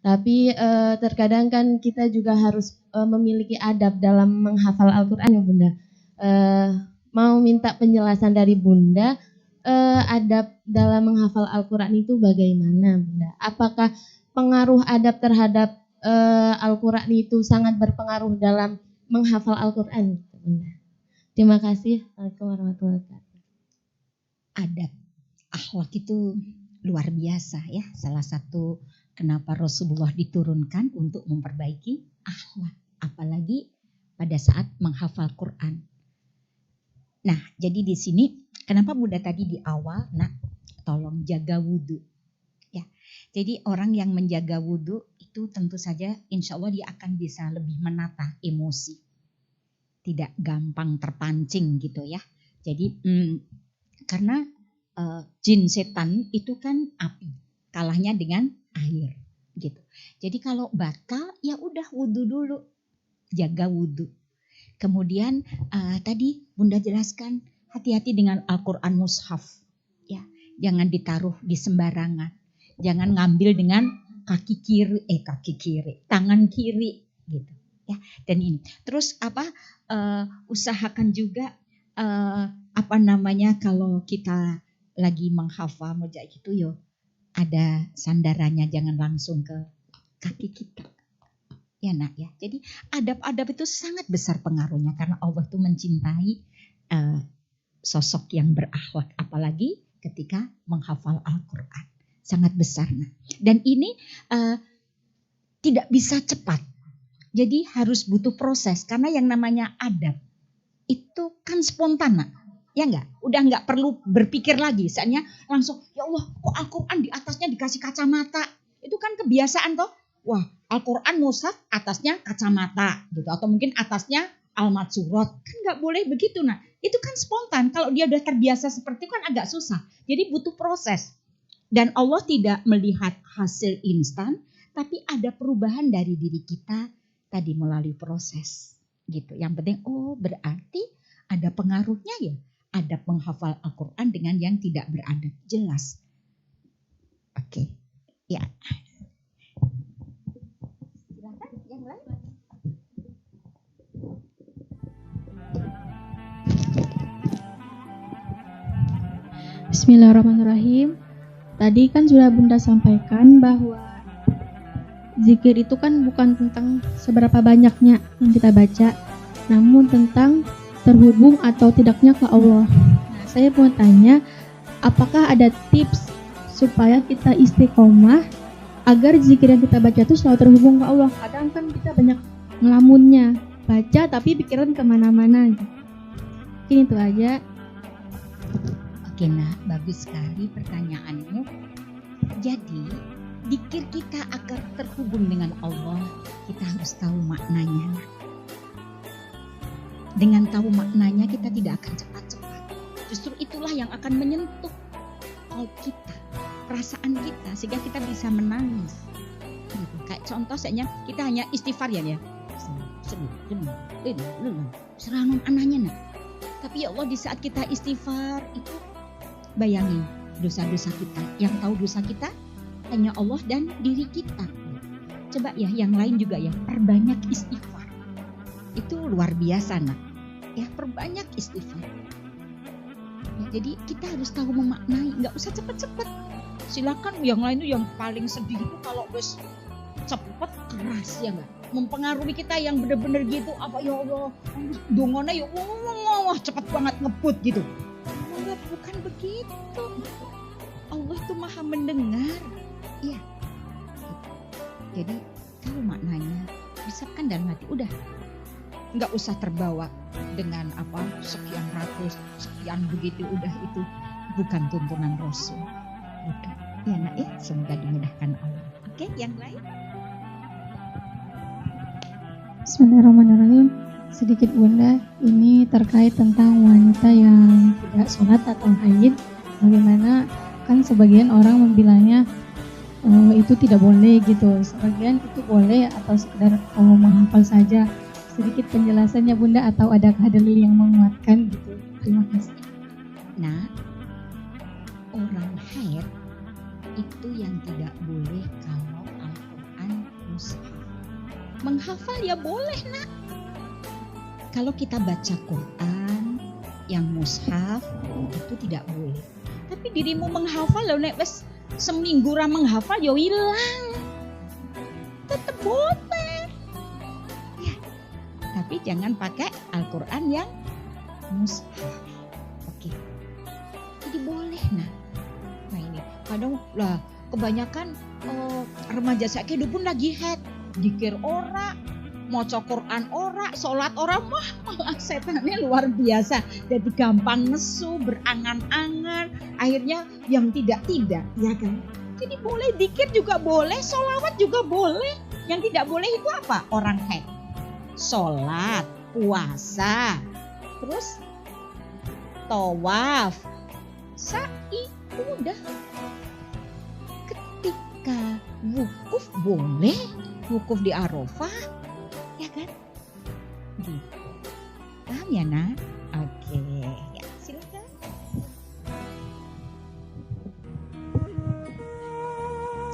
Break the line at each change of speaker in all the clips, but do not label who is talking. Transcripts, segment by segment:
Tapi terkadang kan kita juga harus memiliki adab dalam menghafal Al-Quran ya Bunda. Mau minta penjelasan dari Bunda, adab dalam menghafal Al-Quran itu bagaimana Bunda? Apakah pengaruh adab terhadap Al-Quran itu sangat berpengaruh dalam menghafal Al-Quran Bunda? Terima kasih. Assalamualaikum warahmatullahi wabarakatuh.
Adab, akhlak itu luar biasa ya. Salah satu kenapa Rasulullah diturunkan untuk memperbaiki akhlak, apalagi pada saat menghafal Quran. Nah, jadi di sini kenapa Bunda tadi di awal, nak, tolong jaga wudhu. Ya, jadi orang yang menjaga wudhu itu tentu saja, insya Allah dia akan bisa lebih menata emosi, tidak gampang terpancing gitu ya. Jadi karena jin setan itu kan api, kalahnya dengan air gitu. Jadi kalau batal ya udah wudhu dulu, jaga wudhu. Kemudian tadi Bunda jelaskan hati-hati dengan Al-Quran mushaf ya, jangan ditaruh di sembarangan, jangan ngambil dengan kaki kiri, tangan kiri gitu ya. Dan ini terus usahakan juga kalau kita lagi menghafal mujaid itu yo ada sandarannya, jangan langsung ke kaki kita. Ya nak ya. Jadi adab-adab itu sangat besar pengaruhnya karena Allah itu mencintai sosok yang berakhlak, apalagi ketika menghafal Al-Quran. Sangat besar nah. Dan ini tidak bisa cepat. Jadi harus butuh proses karena yang namanya adab itu kan spontan nak. Ya enggak? Udah enggak perlu berpikir lagi. Misalnya langsung, ya Allah kok Al-Quran di atasnya dikasih kacamata. Itu kan kebiasaan toh. Wah, Al-Quran mushaf atasnya kacamata gitu, atau mungkin atasnya almat surat. Kan nggak boleh begitu nah. Itu kan spontan. Kalau dia udah terbiasa seperti itu kan agak susah. Jadi butuh proses. Dan Allah tidak melihat hasil instan, tapi ada perubahan dari diri kita tadi melalui proses gitu. Yang penting berarti ada pengaruhnya ya. Adab menghafal Al-Quran dengan yang tidak beradab. Jelas. Oke. Ya.
Bismillahirrahmanirrahim. Tadi kan sudah Bunda sampaikan bahwa zikir itu kan bukan tentang seberapa banyaknya yang kita baca, namun tentang terhubung atau tidaknya ke Allah. Nah, saya mau tanya, apakah ada tips supaya kita istiqomah agar zikir yang kita baca itu selalu terhubung ke Allah? Kadang kan kita banyak ngelamunnya, baca tapi pikiran kemana-mana. Mungkin itu aja.
Oke nak, bagus sekali pertanyaanmu. Jadi, zikir kita agar terhubung dengan Allah, kita harus tahu maknanya. Dengan tahu maknanya kita tidak akan cepat-cepat. Justru itulah yang akan menyentuh qalb kita, perasaan kita, sehingga kita bisa menangis. Gitu. Kayak contoh saja kita hanya istighfar ya. Serangan anaknya nak. Tapi ya Allah di saat kita istighfar itu bayangi dosa-dosa kita. Yang tahu dosa kita hanya Allah dan diri kita. Coba ya yang lain juga ya, perbanyak istighfar. Itu luar biasa nak. Ya perbanyak istighfar. Ya, jadi kita harus tahu memaknai, nggak usah cepet-cepet. Silakan yang lain itu yang paling sedih itu kalau wes cepet keras ya nggak. Mempengaruhi kita yang bener-bener gitu, apa ya Allah, dongona ya wah cepet banget ngebut gitu. Allah bukan begitu. Allah itu maha mendengar. Iya. Jadi tahu maknanya, bisapkan dalam hati, udah. Nggak usah terbawa dengan sekian ratus, sekian begitu, udah itu bukan tuntunan Rasul. Udah. Ya nak ya, semoga dimudahkan Allah. Oke, yang lain?
Bismillahirrahmanirrahim. Sedikit Bunda, ini terkait tentang wanita yang tidak sholat atau haid. Bagaimana kan sebagian orang membilangnya itu tidak boleh gitu, sebagian itu boleh atau sekedar menghafal saja. Sedikit penjelasannya Bunda, atau adakah dalil yang menguatkan gitu. Terima kasih.
Nah, orang haid itu yang tidak boleh kalau Al-Quran mushaf. Menghafal ya boleh nak. Kalau kita baca Quran yang mushaf itu tidak boleh. Tapi dirimu menghafal loh nek wes seminggu ra menghafal ya hilang. Tetap boleh. Ya. Tapi jangan pakai Al-Quran yang mushaf. Oke. Jadi boleh nah. Nah ini kadang lah kebanyakan remaja saya pun lagi head, dikir ora, maca Quran ora, sholat ora, malah setannya luar biasa. Jadi gampang nesu, berangan-angan, akhirnya yang tidak-tidak, ya kan? Jadi boleh dikir juga boleh, sholawat juga boleh. Yang tidak boleh itu apa? Orang head, sholat, puasa, terus tawaf, sa'i, udah. Ketika wukuf boleh, wukuf di Arafah, ya kan? Gitu. Paham ya nak? Oke, ya silakan.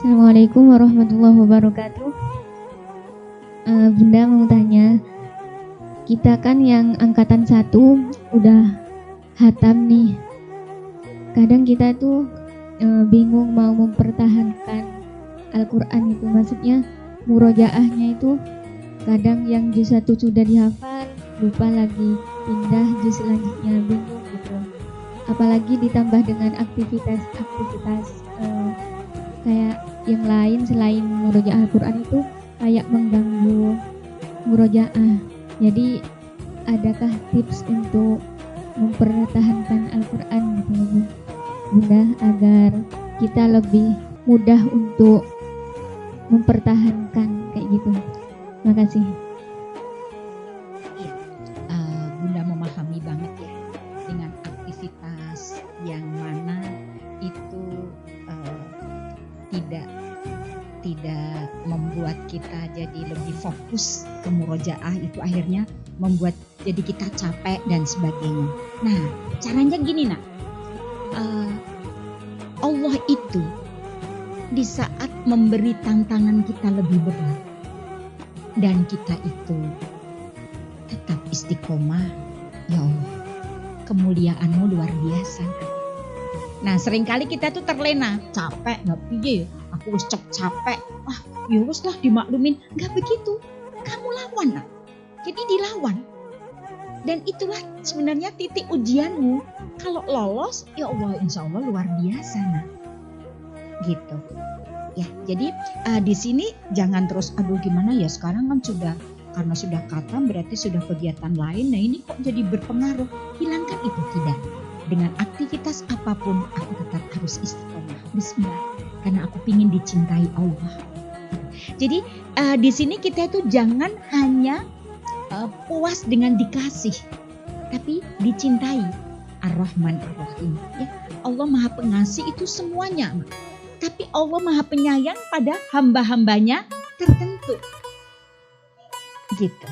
Assalamualaikum warahmatullahi wabarakatuh. Bunda mau tanya, kita kan yang angkatan 1 udah hatam nih. Kadang kita tuh bingung mau mempertahankan Al-Quran itu, maksudnya murojaahnya itu kadang yang juz 1 sudah dihafal, lupa lagi, pindah juz selanjutnya, bingung gitu. Apalagi ditambah dengan aktivitas kayak yang lain selain murojaah Al-Quran itu kayak mengganggu murojaah. Jadi adakah tips untuk mempertahankan Al-Quran gitu Bunda, agar kita lebih mudah untuk mempertahankan kayak gitu? Makasih.
Bunda memahami banget ya dengan aktivitas yang mana itu tidak membuat kita jadi lebih fokus ke murojaah, itu akhirnya membuat jadi kita capek dan sebagainya. Nah, caranya gini nak, Allah itu di saat memberi tantangan kita lebih berat dan kita itu tetap istiqomah, ya Allah, kemuliaanmu luar biasa. Nah, seringkali kita tuh terlena, capek, nggak piye, aku wis capek, ya wis lah dimaklumin. Nggak begitu, kamu lawan nak. Jadi dilawan. Dan itulah sebenarnya titik ujianmu. Kalau lolos, ya Allah, insya Allah luar biasa nak. Gitu. Ya, jadi di sini jangan terus, aduh gimana ya sekarang kan karena sudah khatam berarti sudah kegiatan lain. Nah ini kok jadi berpengaruh. Hilangkan itu, tidak. Dengan aktivitas apapun aku tetap harus istiqomah. Bismillah. Karena aku ingin dicintai Allah. Jadi di sini kita itu jangan hanya puas dengan dikasih, tapi dicintai. Ar-Rahman Ar-Rahim. Ya, Allah Maha Pengasih itu semuanya. Tapi Allah Maha Penyayang pada hamba-hambanya tertentu. Gitu.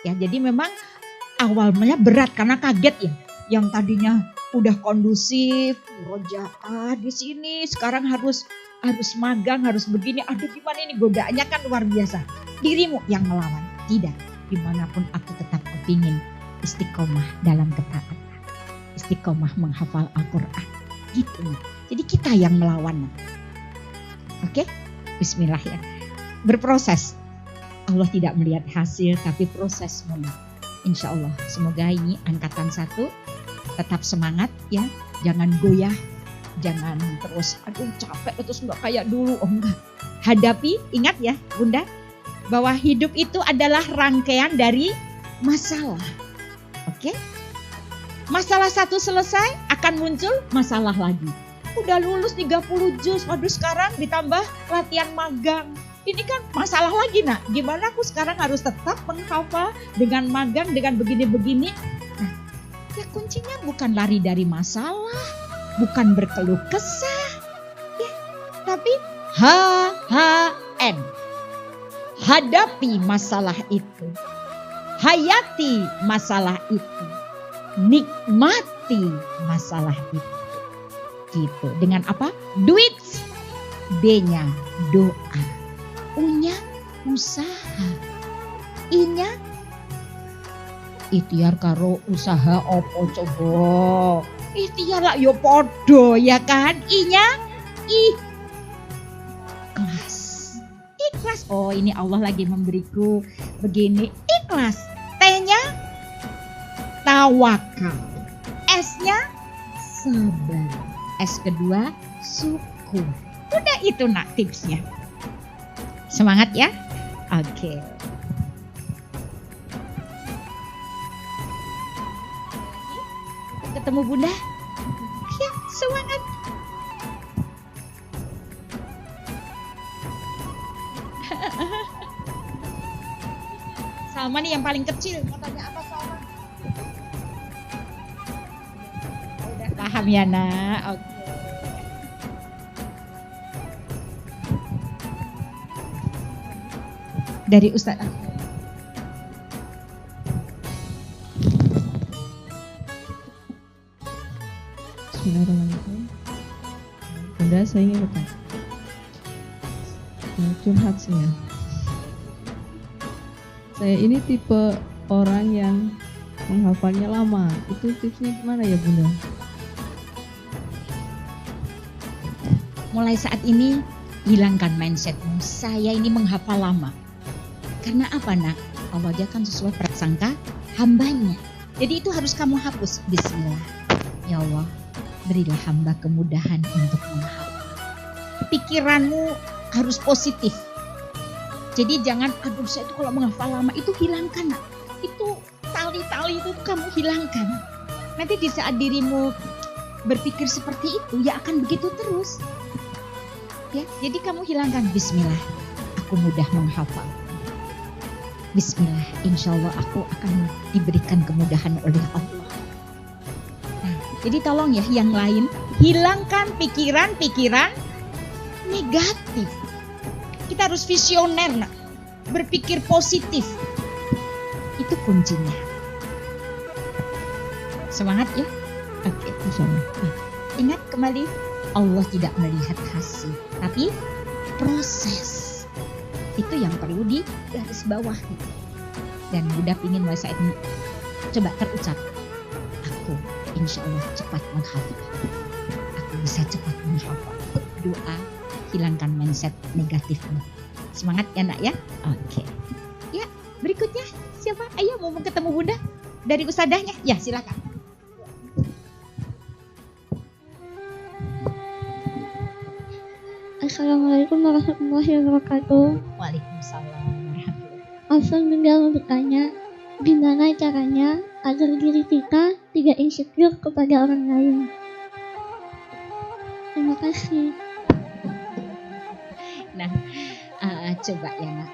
Ya, jadi memang awalnya berat karena kaget ya. Yang tadinya udah kondusif, murojaah di sini, sekarang harus magang, harus begini. Aduh gimana ini, godaannya kan luar biasa. Dirimu yang melawan. Tidak, dimanapun aku tetap kepingin istiqomah dalam ketaatan, istiqomah menghafal Al-Quran. Gitu. Jadi kita yang melawan. Oke, bismillah ya. Berproses. Allah tidak melihat hasil, tapi proses memang. Insya Allah, semoga ini angkatan 1 tetap semangat ya. Jangan goyah, jangan terus aduh capek terus nggak kayak dulu. Oh enggak. Hadapi, ingat ya Bunda, bahwa hidup itu adalah rangkaian dari masalah. Oke? Masalah satu selesai, akan muncul masalah lagi. Udah lulus 30 juz, waduh sekarang ditambah latihan magang. Ini kan masalah lagi nak. Gimana aku sekarang harus tetap menghafal dengan magang, dengan begini-begini. Nah, ya kuncinya bukan lari dari masalah, bukan berkeluh kesah, ya, tapi HHN. Hadapi masalah itu, hayati masalah itu, nikmati masalah itu. Gitu. Dengan apa? Duit. B-nya doa. U-nya usaha. Inya ikhtiar karo usaha opo coba. Ikhtiar lah yo podo ya kan. Inya ikhlas. Ikhlas. Oh, ini Allah lagi memberiku begini. Ikhlas. T-nya tawakal. S-nya sabar. S kedua syukur. Udah itu nak tipsnya. Semangat ya. Oke. Ketemu Bunda? Ya, semangat. Salma nih yang paling kecil. Mau tanya apa Salma? Udah paham ya nak. Oke. Dari Ustaz.
Bismillahirrahmanirrahim. Bunda, saya ingin bertanya. Curhat sih ya. Saya ini tipe orang yang menghafalnya lama. Itu tipsnya gimana ya Bunda?
Mulai saat ini hilangkan mindsetmu. Saya ini menghafal lama. Karena apa nak? Allah aja kan sesuai prasangka hambanya. Jadi itu harus kamu hapus. Bismillah. Ya Allah, berilah hamba kemudahan untuk menghafal. Pikiranmu harus positif. Jadi jangan, aduh saya itu kalau menghafal lama itu hilangkan nak. Itu tali-tali itu kamu hilangkan. Nanti di saat dirimu berpikir seperti itu ya akan begitu terus. Ya, jadi kamu hilangkan. Bismillah, aku mudah menghafal. Bismillah, insya Allah aku akan diberikan kemudahan oleh Allah. Nah, jadi tolong ya yang lain, hilangkan pikiran-pikiran negatif. Kita harus visioner nak, berpikir positif. Itu kuncinya. Semangat ya. Oke,
Insyaallah.
Ingat kembali, Allah tidak melihat hasil, tapi proses. Itu yang perlu di garis bawah. Dan Bunda ingin mulai saat ini coba terucap. Aku insya Allah cepat menghafal. Aku bisa cepat menghafal. Doa, hilangkan mindset negatifmu. Semangat ya nak ya. Oke. Ya, berikutnya siapa? Ayo mau ketemu Bunda dari ustadzahnya. Ya, silakan.
Assalamualaikum warahmatullahi wabarakatuh.
Waalaikumsalam warahmatullahi.
Afwan Bunda mau bertanya, gimana caranya agar diri kita tidak insecure kepada orang lain? Terima kasih.
Nah, coba ya nak.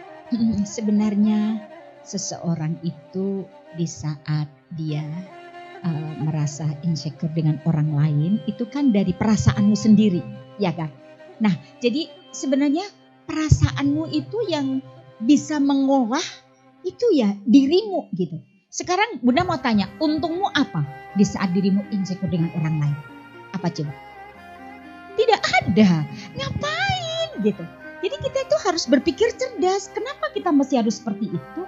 Sebenarnya seseorang itu di saat dia merasa insecure dengan orang lain, itu kan dari perasaanmu sendiri, ya kan? Nah, jadi sebenarnya perasaanmu itu yang bisa mengolah itu ya dirimu gitu. Sekarang Bunda mau tanya, untungmu apa di saat dirimu insecure dengan orang lain? Apa coba? Tidak ada. Ngapain gitu? Jadi kita itu harus berpikir cerdas. Kenapa kita mesti harus seperti itu?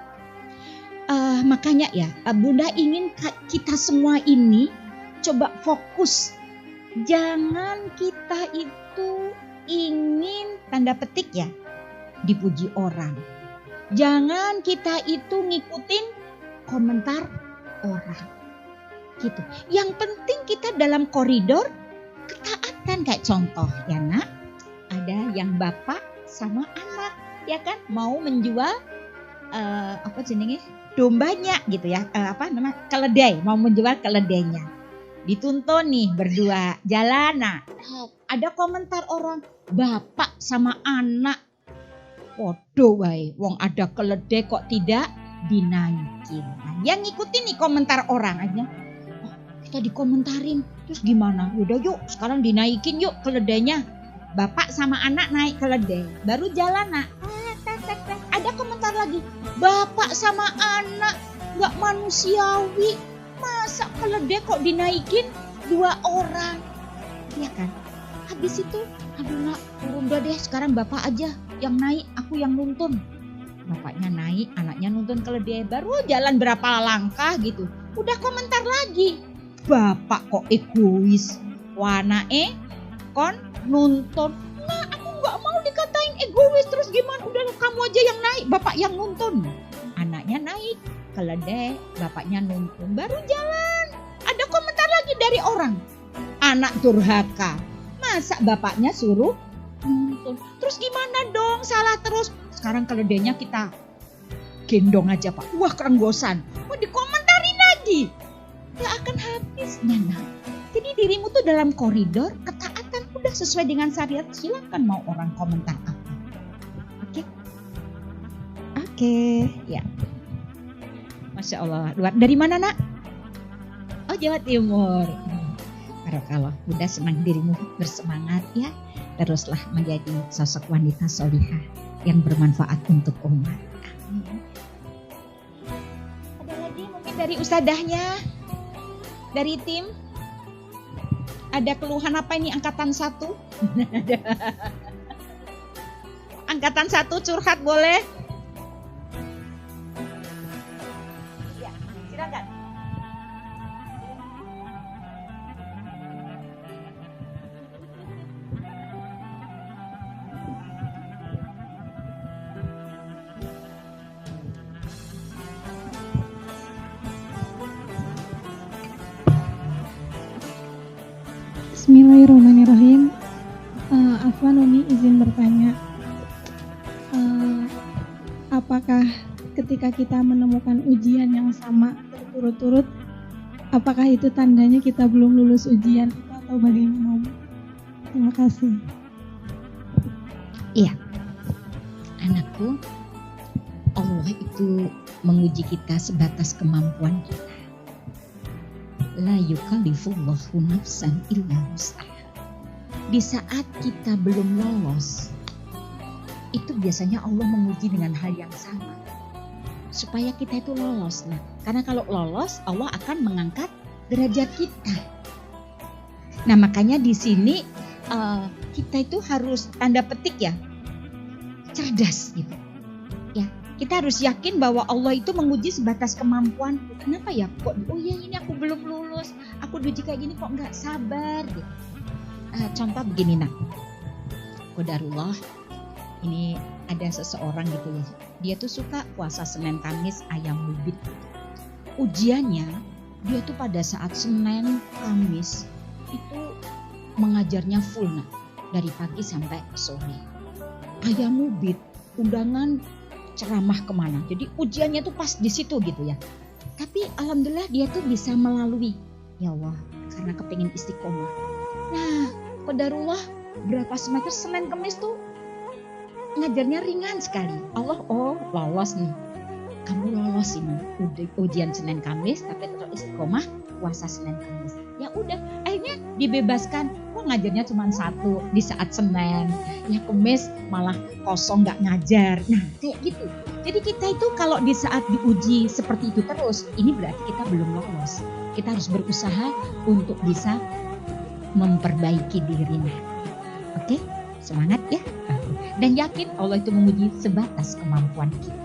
Makanya ya, Bunda ingin kita semua ini coba fokus. Jangan kita itu ingin tanda petik ya dipuji orang. Jangan kita itu ngikutin komentar orang. Gitu. Yang penting kita dalam koridor ketaatan, kayak contoh ya nak. Ada yang bapak sama anak ya kan mau menjual apa jenenge dombanya gitu ya, keledai, mau menjual keledainya. Dituntun nih berdua jalan, nah ada komentar orang, bapak sama anak podo wae, wong ada keledai kok tidak dinaikin. Nah, yang ngikutin nih komentar orang aja, oh, kita dikomentarin, terus gimana? Yaudah yuk sekarang dinaikin yuk keledainya. Bapak sama anak naik keledai, baru jalan nak. Ada komentar lagi, bapak sama anak gak manusiawi. Masa keledai kok dinaikin 2 orang? Ya kan? Habis itu, aduh nak, turun dah deh sekarang bapak aja yang naik, aku yang nuntun. Bapaknya naik, anaknya nuntun keledai, baru jalan berapa langkah gitu. Udah komentar lagi. Bapak kok egois. Wana kon nuntun. Nah, aku nggak mau dikatain egois, terus gimana? Udah kamu aja yang naik, bapak yang nuntun. Anaknya naik keledai, bapaknya nuntun, baru jalan. Ada komentar lagi dari orang. Anak durhaka. Masa bapaknya suruh nuntun? Terus gimana dong? Salah terus. Sekarang keledainya kita gendong aja Pak. Wah kerenggosan. Mau dikomentarin lagi. Gak akan habisnya nak. Jadi dirimu tuh dalam koridor ketaatan udah sesuai dengan syariat. Silakan mau orang komentar apa. Oke. Ya. Masya Allah. Dari mana nak? Oh Jawa Timur. Barakallah. Bunda senang dirimu bersemangat ya. Teruslah menjadi sosok wanita solihah yang bermanfaat untuk umat. Amin. Ada lagi mungkin dari ustadzahnya, dari tim. Ada keluhan apa ini angkatan 1? Angkatan 1 curhat boleh? Ya, silakan.
Bismillahirrahmanirrahim. Afwan Umi izin bertanya, apakah ketika kita menemukan ujian yang sama berturut-turut, apakah itu tandanya kita belum lulus ujian itu atau bagaimana? Terima kasih.
Iya, anakku, Allah itu menguji kita sebatas kemampuan kita. La yukallifullahu nafsan illa wus'aha. Di saat kita belum lolos, itu biasanya Allah menguji dengan hal yang sama. Supaya kita itu lolos. Nah, karena kalau lolos, Allah akan mengangkat derajat kita. Nah, makanya di sini kita itu harus tanda petik ya, cerdas gitu. Ya, kita harus yakin bahwa Allah itu menguji sebatas kemampuan. Kenapa ya? Kok oh ya ini aku belum lulus, aku diuji kayak gini kok nggak sabar gitu. Contoh begini nak, qadarullah, ini ada seseorang gitu ya, dia tuh suka puasa Senin Kamis ayam bubit. Ujiannya dia tuh pada saat Senin Kamis itu mengajarnya full nak, dari pagi sampai sore. Ayam bubit, undangan ceramah kemana, jadi ujiannya tuh pas di situ gitu ya. Tapi alhamdulillah dia tuh bisa melalui, ya Allah, karena kepingin istiqomah. Nah, qadarullah berapa semester Senin Kamis tuh ngajarnya ringan sekali. Allah lolos nih. Kamu lolos ini. Ujian Senin Kamis tapi tetap istiqomah puasa Senin Kamis. Ya udah, akhirnya dibebaskan. Kok ngajarnya cuma 1 di saat Senin. Ya Kamis malah kosong nggak ngajar. Nah, kayak gitu. Jadi kita itu kalau di saat diuji seperti itu terus, ini berarti kita belum lolos. Kita harus berusaha untuk bisa memperbaiki dirinya. Oke? Semangat ya. Dan yakin Allah itu menguji sebatas kemampuan kita.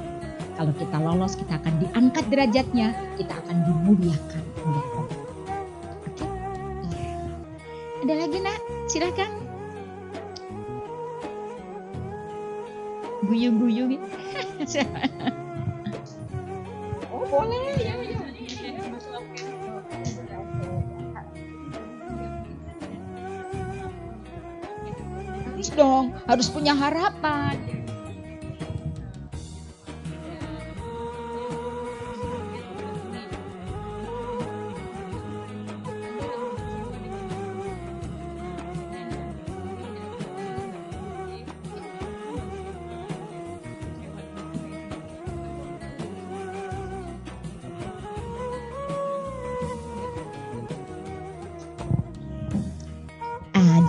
Kalau kita lolos, kita akan diangkat derajatnya, kita akan dimuliakan oleh Allah. Oke? Iya. Ada lagi nak? Silakan. Guyu-guyu gitu. Oh boleh ya. Harus dong, harus punya harapan.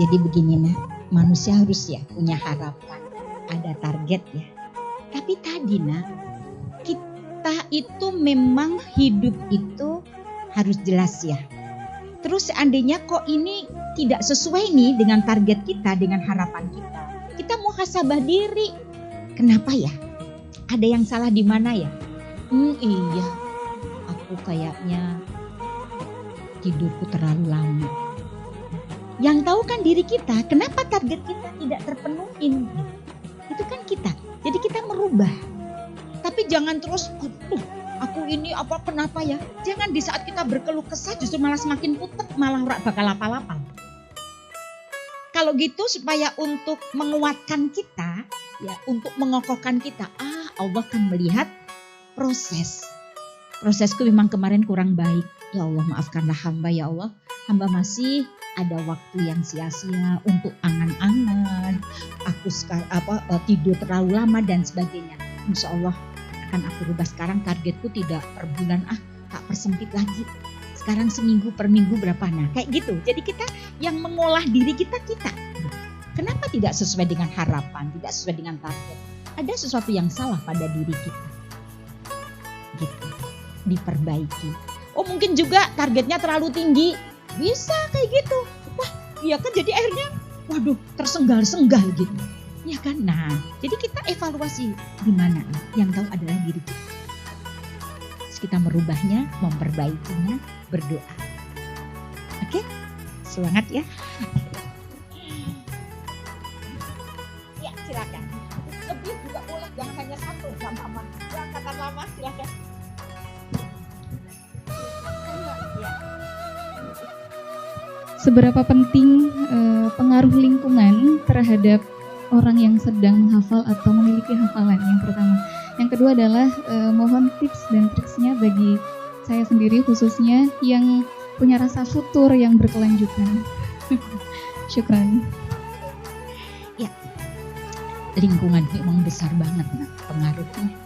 Jadi begini nak, manusia harus ya punya harapan, ada target ya. Tapi tadi nak, kita itu memang hidup itu harus jelas ya. Terus seandainya kok ini tidak sesuai nih dengan target kita, dengan harapan kita, kita muhasabah diri. Kenapa ya? ada yang salah di mana ya? Iya, aku kayaknya tidurku terlalu lama. Yang tahu kan diri kita, kenapa target kita tidak terpenuhi? Itu kan kita. Jadi kita merubah. Tapi jangan terus, aku ini kenapa ya? Jangan di saat kita berkeluh kesah justru malah semakin putek, malah bakal apa-apa. Kalau gitu supaya untuk menguatkan kita, ya untuk mengokohkan kita, Allah kan melihat proses. Prosesku memang kemarin kurang baik. Ya Allah, maafkanlah hamba ya Allah. Hamba masih ada waktu yang sia-sia untuk angan-angan. Aku tidur terlalu lama dan sebagainya. Insya Allah akan aku rubah. Sekarang targetku tidak per bulan, tak persempit lagi. Sekarang seminggu per minggu berapa, nah kayak gitu. Jadi kita yang mengolah diri kita. Kenapa tidak sesuai dengan harapan, tidak sesuai dengan target? Ada sesuatu yang salah pada diri kita. Gitu. Diperbaiki. Mungkin juga targetnya terlalu tinggi. Bisa kayak gitu. Wah, iya kan jadi akhirnya tersenggal-senggal gitu. Ya kan? Nah, jadi kita evaluasi di mana yang tahu adalah diri kita. Terus kita merubahnya, memperbaikinya, berdoa. Oke? Semangat ya. Ya, silakan. Lebih juga boleh, jangan hanya satu, lama-lama. Ya, kata lama, silakan.
Seberapa penting pengaruh lingkungan terhadap orang yang sedang menghafal atau memiliki hafalan, yang pertama. Yang kedua adalah mohon tips dan triksnya bagi saya sendiri khususnya yang punya rasa futur yang berkelanjutan. Syukran.
Ya, lingkungan memang besar banget pengaruhnya.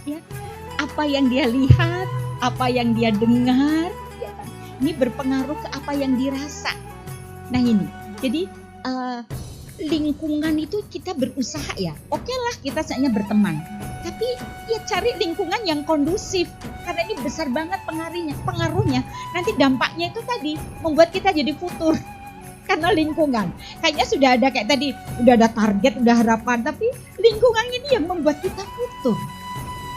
Ya, apa yang dia lihat, apa yang dia dengar, ini berpengaruh ke apa yang dirasa. Nah ini, jadi lingkungan itu kita berusaha ya. Oke lah kita saatnya berteman. Tapi ya cari lingkungan yang kondusif. Karena ini besar banget pengaruhnya. Nanti dampaknya itu tadi membuat kita jadi futur. Karena lingkungan. Kayaknya sudah ada kayak tadi, udah ada target, udah harapan. Tapi lingkungan ini yang membuat kita futur.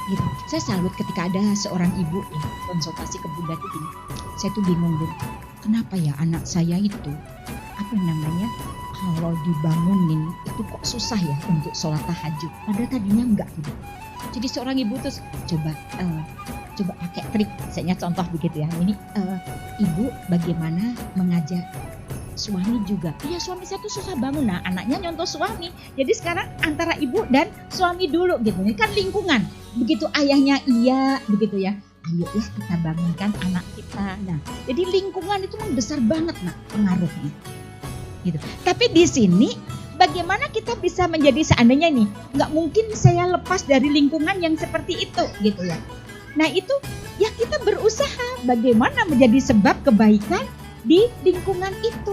Gitu. Saya salut ketika ada seorang ibu ya konsultasi ke Bunda itu gini. Saya tuh bingung Bu, kenapa ya anak saya itu kalau dibangunin itu kok susah ya untuk sholat tahajud. Padahal tadinya enggak gitu. Jadi seorang ibu terus coba pakai trik. Saya contoh begitu ya. Ini ibu bagaimana mengajak suami juga. Iya suami saya tuh susah bangun. Nah anaknya nyontoh suami. Jadi sekarang antara ibu dan suami dulu gitu. Ini kan lingkungan. Begitu ayahnya iya begitu ya. Ayo ya kita bangunkan anak kita. Nah jadi lingkungan itu besar banget pengaruhnya. Gitu. Tapi di sini bagaimana kita bisa menjadi seandainya nih. Nggak mungkin saya lepas dari lingkungan yang seperti itu gitu ya. Nah itu ya kita berusaha bagaimana menjadi sebab kebaikan di lingkungan itu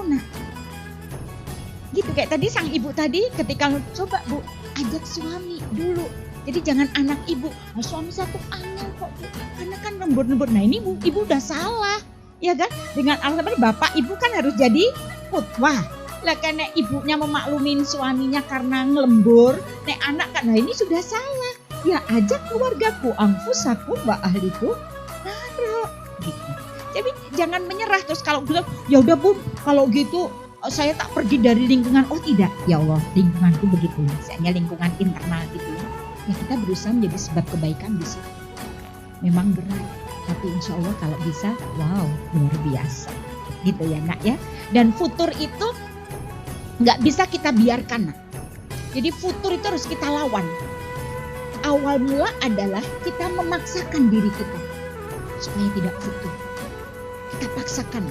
gitu kayak tadi sang ibu tadi ketika coba Bu ajak suami dulu, jadi jangan anak ibu suami satu angel kok Bu karena kan lembur-lembur. Nah ini ibu udah salah ya kan, dengan alasan bapak ibu kan harus jadi khotbah lah karena ibunya memaklumin suaminya karena ngelembur, nek anak kan nah ini sudah salah ya. Ajak keluargaku angfusaku mbak ahliku gitu. Jadi jangan menyerah terus kalau bilang ya udah Bu kalau gitu saya tak pergi dari lingkungan. Oh tidak ya Allah lingkunganku begitu. Misalnya lingkungan internal gitu ya kita berusaha menjadi sebab kebaikan di situ. Memang berat tapi insya Allah kalau bisa wow luar biasa gitu ya nak ya. Dan futur itu nggak bisa kita biarkan nak. Jadi futur itu harus kita lawan. Awal mula adalah kita memaksakan diri kita supaya tidak futur. Kita paksakan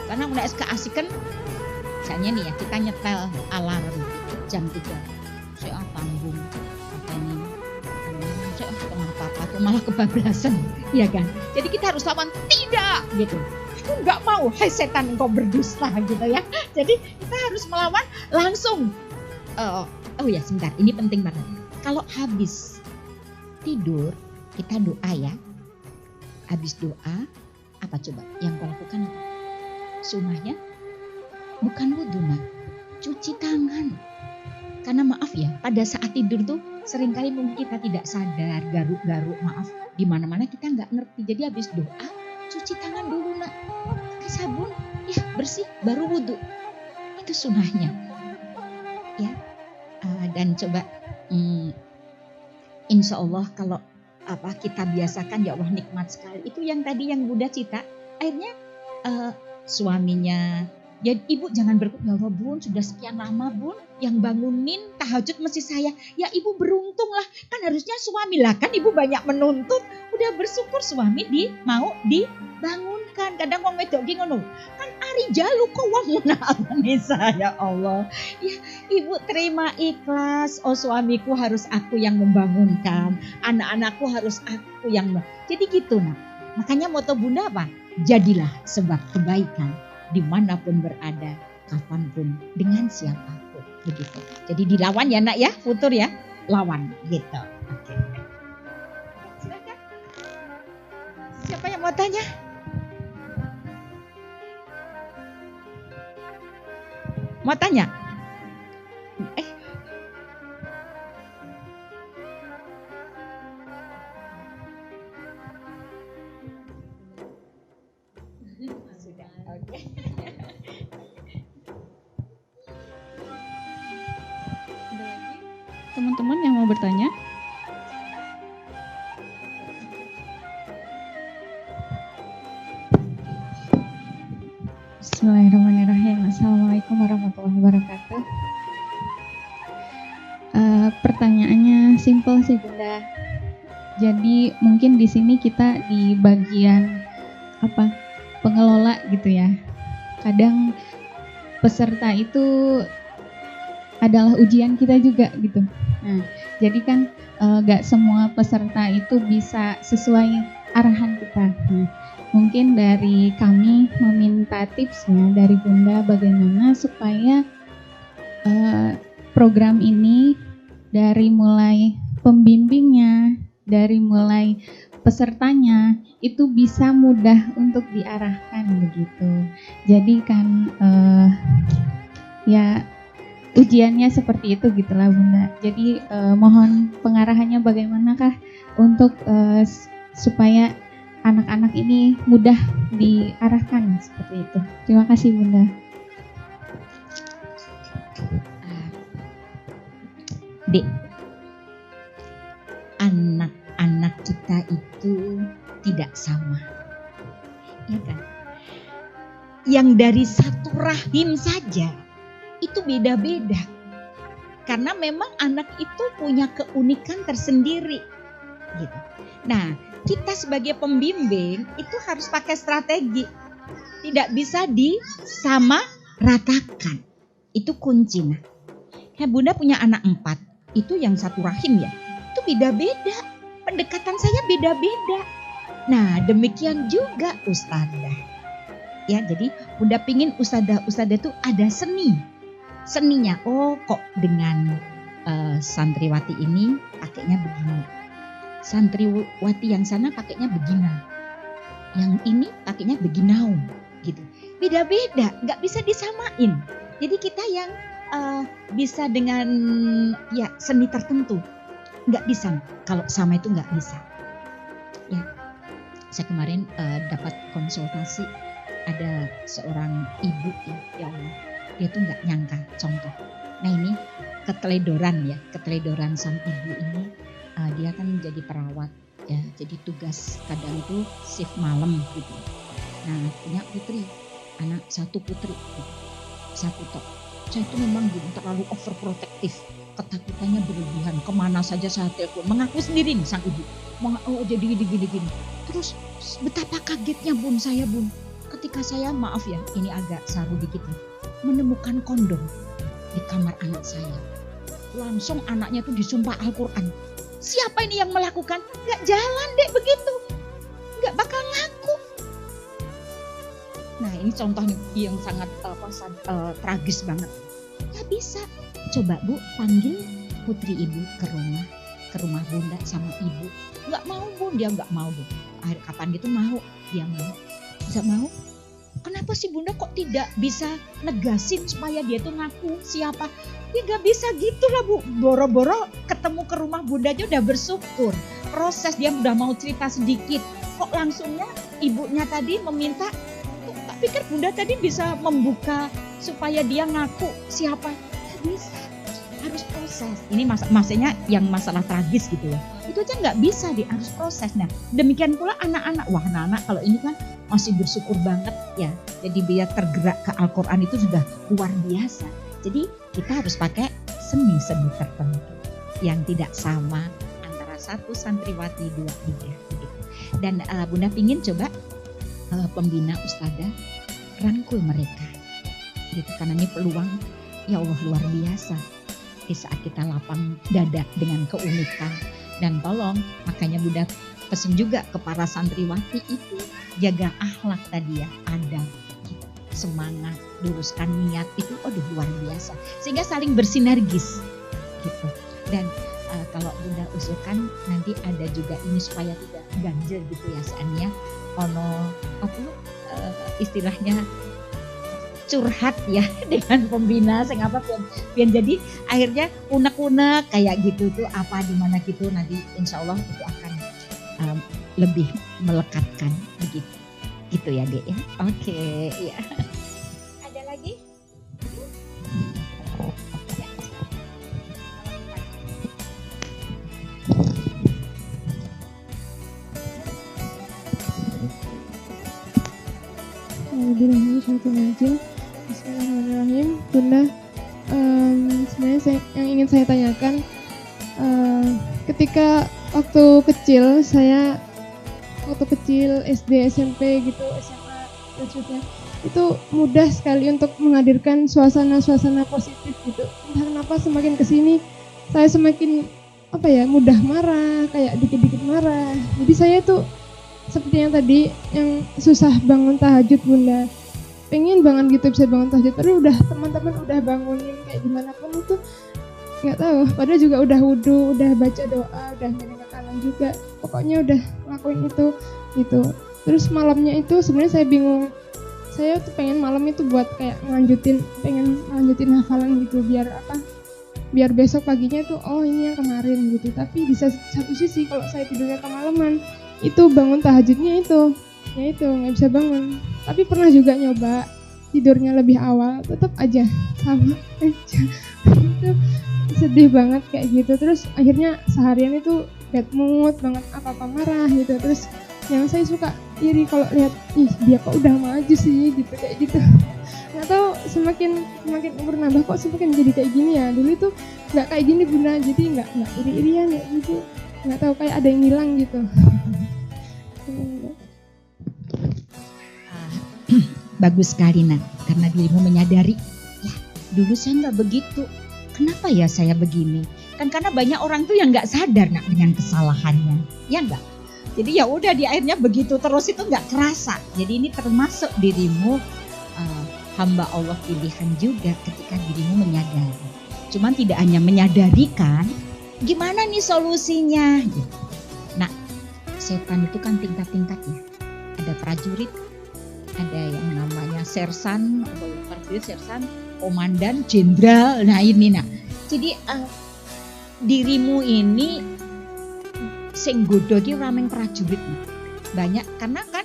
karena udah keasikan misalnya nih ya kita nyetel alarm jam 3 saya tanggung ini saya apa tuh malah kebablasan ya kan. Jadi kita harus lawan tidak gitu. Aku nggak mau hai setan engkau berdusta gitu ya. Jadi kita harus melawan langsung. Oh ya sebentar ini penting banget. Kalau habis tidur kita doa ya. Habis doa apa coba yang kau lakukan apa? Sunnahnya bukan wudhu, cuci tangan. Karena maaf ya, pada saat tidur tuh seringkali mungkin kita tidak sadar, garuk-garuk, maaf, di mana-mana kita nggak ngerti. Jadi habis doa, cuci tangan dulu nak, pakai sabun, ya bersih, baru wudhu. Itu sunnahnya, ya. Dan coba, insya Allah kalau kita biasakan, ya Allah nikmat sekali. Itu yang tadi yang Bunda cita, akhirnya suaminya. Ya ibu jangan berkata, ya Allah bun sudah sekian lama bun yang bangunin tahajud mesti saya. Ya ibu beruntung lah, kan harusnya suami lah, kan ibu banyak menuntut. Udah bersyukur suami mau dibangunkan. Kadang wong wedok ki ngono, kan ari jalu kok wong Nisa, ya Allah. Ya ibu terima ikhlas, oh suamiku harus aku yang membangunkan, anak-anakku harus aku yang. Jadi gitu nak. Makanya moto Bunda apa? Jadilah sebab kebaikan dimanapun berada, kapanpun, dengan siapapun, begitu. Jadi dilawan ya nak ya, futur ya, lawan gitu. Oke. Silakan. Siapa yang mau tanya? Mau tanya?
Teman-teman yang mau bertanya? Bismillahirrahmanirrahim. Assalamualaikum warahmatullahi wabarakatuh. Pertanyaannya simple sih Bunda. Jadi mungkin di sini kita di bagian pengelola gitu ya. Kadang peserta itu adalah ujian kita juga gitu. Nah, jadi kan gak semua peserta itu bisa sesuai arahan kita. Nah, mungkin dari kami meminta tipsnya dari Bunda bagaimana supaya program ini dari mulai pembimbingnya, dari mulai pesertanya itu bisa mudah untuk diarahkan begitu. Jadi kan ya ujiannya seperti itu gitulah Bunda. Jadi mohon pengarahannya bagaimanakah untuk supaya anak-anak ini mudah diarahkan seperti itu. Terima kasih Bunda.
Dek, anak-anak kita itu tidak sama, ya kan? Yang dari satu rahim saja itu beda-beda, karena memang anak itu punya keunikan tersendiri gitu. Nah, kita sebagai pembimbing itu harus pakai strategi, tidak bisa disamaratakan. Itu kunci. Nah, ya Bunda punya anak 4, itu yang satu rahim ya, itu beda-beda, pendekatan saya beda-beda. Nah, demikian juga ustadzah. Ya, jadi Bunda pingin ustadzah itu ada seninya. Oh kok dengan santriwati ini pakainya begini, santriwati yang sana pakainya begini, yang ini pakainya beginau gitu. Beda-beda, nggak bisa disamain. Jadi kita yang bisa dengan ya seni tertentu, nggak bisa. Kalau sama itu nggak bisa. Ya, saya kemarin dapat konsultasi, ada seorang ibu ya Allah. Dia tuh nggak nyangka, contoh. Nah ini keteledoran sang ibu ini, dia kan jadi perawat ya, jadi tugas kadang itu shift malam gitu. Nah punya putri, anak 1 putri, 1 tok. Saya itu memang belum terlalu overprotective, ketakutannya berlebihan, kemana saja saya telepon, mengaku sendiri nih sang ibu, jadi gini. Terus betapa kagetnya bun saya ketika saya, maaf ya ini agak saru dikit nih, menemukan kondom di kamar anak saya. Langsung anaknya tuh disumpah Al-Quran. Siapa ini yang melakukan? Gak jalan deh begitu, gak bakal ngaku. Nah ini contohnya yang sangat tragis banget. Gak bisa. Coba Bu panggil putri ibu ke rumah Bunda sama ibu. Gak mau Bun, dia gak mau Bu. Akhir kapan gitu mau, dia mau. Gak mau. kenapa sih Bunda kok tidak bisa negasin supaya dia tuh ngaku siapa? Ya gak bisa gitu lah Bu, boro-boro ketemu ke rumah Bunda aja udah bersyukur. Proses dia udah mau cerita sedikit, kok langsungnya ibunya tadi meminta, tak pikir Bunda tadi bisa membuka supaya dia ngaku siapa? Gak bisa, harus proses. Ini maksudnya yang masalah tragis gitu ya. Itu aja nggak bisa, harus proses. Nah, demikian pula anak-anak. Wah, anak-anak kalau ini kan masih bersyukur banget ya. Jadi biar tergerak ke Al-Quran itu sudah luar biasa. Jadi kita harus pakai seni-seni tertentu yang tidak sama antara satu santriwati, dua, tiga. Gitu. Dan Bunda pingin coba pembina ustadzah rangkul mereka. Gitu, karena ini peluang ya Allah luar biasa. Di saat kita lapang dada dengan keunikan. Dan tolong, makanya Bunda pesen juga ke para santriwati itu, jaga akhlak tadi ya, ada semangat, luruskan niat itu luar biasa. Sehingga saling bersinergis gitu. Dan kalau Bunda usulkan nanti ada juga ini supaya tidak ganjil gitu ya seandainya istilahnya curhat ya dengan pembina sehingga biar jadi akhirnya unek-unek kayak gitu tuh apa di mana gitu, nanti insya Allah itu akan lebih melekatkan begitu gitu ya Dek ya. Oke, ya. Ada lagi?
Bismillahirrahmanirrahim. Bunda, sebenarnya yang ingin saya tanyakan, ketika waktu kecil SD, SMP gitu, SMA maksudnya, itu mudah sekali untuk menghadirkan suasana-suasana positif gitu. Entah kenapa semakin kesini saya semakin mudah marah, kayak dikit-dikit marah. Jadi saya tuh seperti yang tadi yang susah bangun tahajud Bunda, pengen banget gitu bisa bangun tahajud, tapi udah teman-teman udah bangunin kayak gimana pun itu nggak tahu, padahal juga udah wudu, udah baca doa, udah nengok kanan juga, pokoknya udah ngelakuin itu gitu. Terus malamnya itu sebenarnya saya bingung, saya tuh pengen malam itu buat kayak pengen lanjutin hafalan gitu, biar besok paginya tuh ini yang kemarin gitu. Tapi di satu sisi kalau saya tidurnya kemalaman, itu bangun tahajudnya itu nggak bisa bangun. Tapi pernah juga nyoba tidurnya lebih awal, tetap aja sama aja. Itu sedih banget kayak gitu. Terus akhirnya seharian itu bad mood banget, apa-apa marah gitu. Terus yang saya suka iri kalau lihat, dia kok udah maju sih gitu, kayak gitu. Nggak tahu semakin umur nambah kok semakin jadi kayak gini ya. Dulu itu nggak kayak gini Bunda, jadi nggak iri-irian kayak gitu. Nggak tahu, kayak ada yang hilang gitu.
Bagus sekali Nak, karena dirimu menyadari, ya dulu saya nggak begitu, kenapa ya saya begini? Kan karena banyak orang tuh yang nggak sadar Nak dengan kesalahannya, ya nggak? Jadi ya udah di akhirnya begitu terus itu nggak kerasa. Jadi ini termasuk dirimu hamba Allah pilihan juga ketika dirimu menyadari. Cuman tidak hanya menyadari kan, gimana nih solusinya? Nah, setan itu kan tingkat-tingkat ya. Ada prajurit, ada yang namanya sersan, komandan, jenderal. Nah ini jadi dirimu ini sing godho iki rameng prajurit banyak, karena kan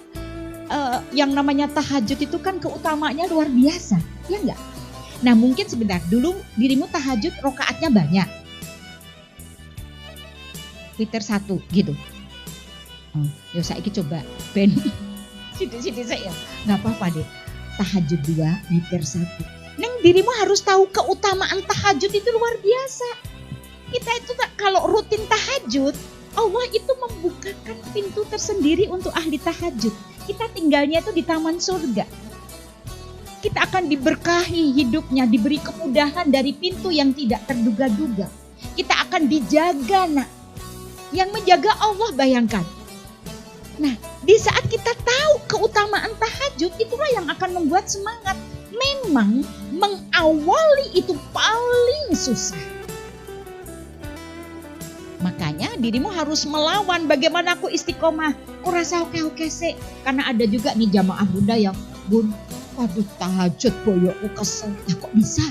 yang namanya tahajud itu kan keutamanya luar biasa, ya enggak? Nah mungkin sebentar dulu dirimu tahajud rokaatnya banyak, witir 1 gitu. Yo saiki coba ben sidik-sidik saya, nggak apa-apa deh. Tahajud 2, witir 1. Neng dirimu harus tahu keutamaan tahajud itu luar biasa. Kita itu kalau rutin tahajud, Allah itu membukakan pintu tersendiri untuk ahli tahajud. Kita tinggalnya itu di taman surga. Kita akan diberkahi hidupnya, diberi kemudahan dari pintu yang tidak terduga-duga. Kita akan dijaga Nak. Yang menjaga Allah, bayangkan. Nah, di saat kita tahu keutamaan tahajud, itulah yang akan membuat semangat. Memang mengawali itu paling susah. Makanya dirimu harus melawan. Bagaimana aku istiqomah? Aku rasa oke sih. Karena ada juga nih jamaah Bunda yang, Bun, Aduh tahajud boyokku kesel. Ya kok bisa?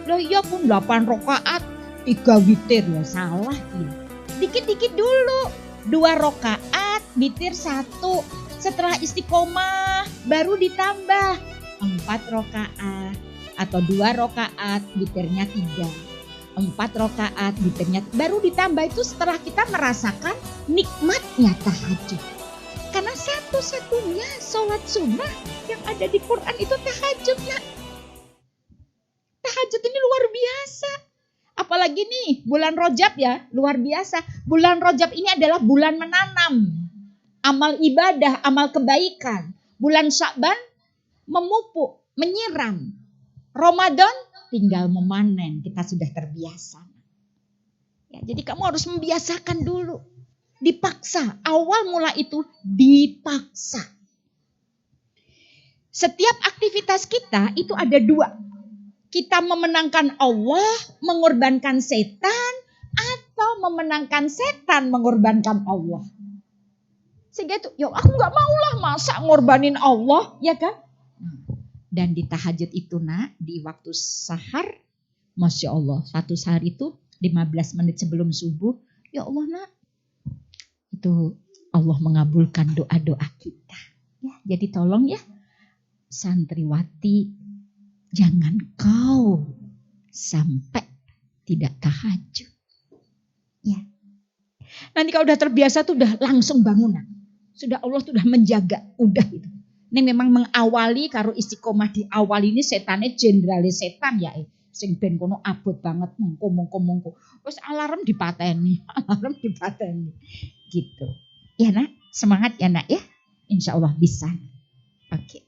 Lah iya pun 8 rakaat 3 witir ya salah dia. Dikit-dikit dulu. 2 rakaat witir 1. Setelah istiqomah baru ditambah 4 rakaat atau 2 rakaat witirnya 3. 4 rakaat witirnya baru ditambah itu setelah kita merasakan nikmatnya tahajud. Karena satu-satunya sholat sunnah yang ada di Quran itu tahajud, nak. Tahajud ini luar biasa. Apalagi nih bulan Rajab ya, luar biasa. Bulan Rajab ini adalah bulan menanam amal ibadah, amal kebaikan. Bulan Sya'ban memupuk, menyiram. Ramadan tinggal memanen, kita sudah terbiasa. Ya, jadi kamu harus membiasakan dulu. Dipaksa, awal mula itu dipaksa. Setiap aktivitas kita itu ada 2. Kita memenangkan Allah, mengorbankan setan, atau memenangkan setan, mengorbankan Allah. Sehingga itu, ya aku gak maulah masa ngorbanin Allah, ya kan? Dan di tahajud itu nak, di waktu sahar, Masya Allah, 1 sahar itu 15 menit sebelum subuh, ya Allah nak, itu Allah mengabulkan doa-doa kita. Ya, jadi tolong ya, santriwati, jangan kau sampai tidak tahajud. Ya. Nanti kalau udah terbiasa tuh udah langsung bangunan. Sudah Allah sudah menjaga, udah itu. Ini memang mengawali karo istiqomah di awal ini setannya jendralis setan ya. Sing ben kono abot banget mengko. Terus alarm dipateni, gitu. Ya nak, semangat ya nak ya. Insya Allah bisa. Oke.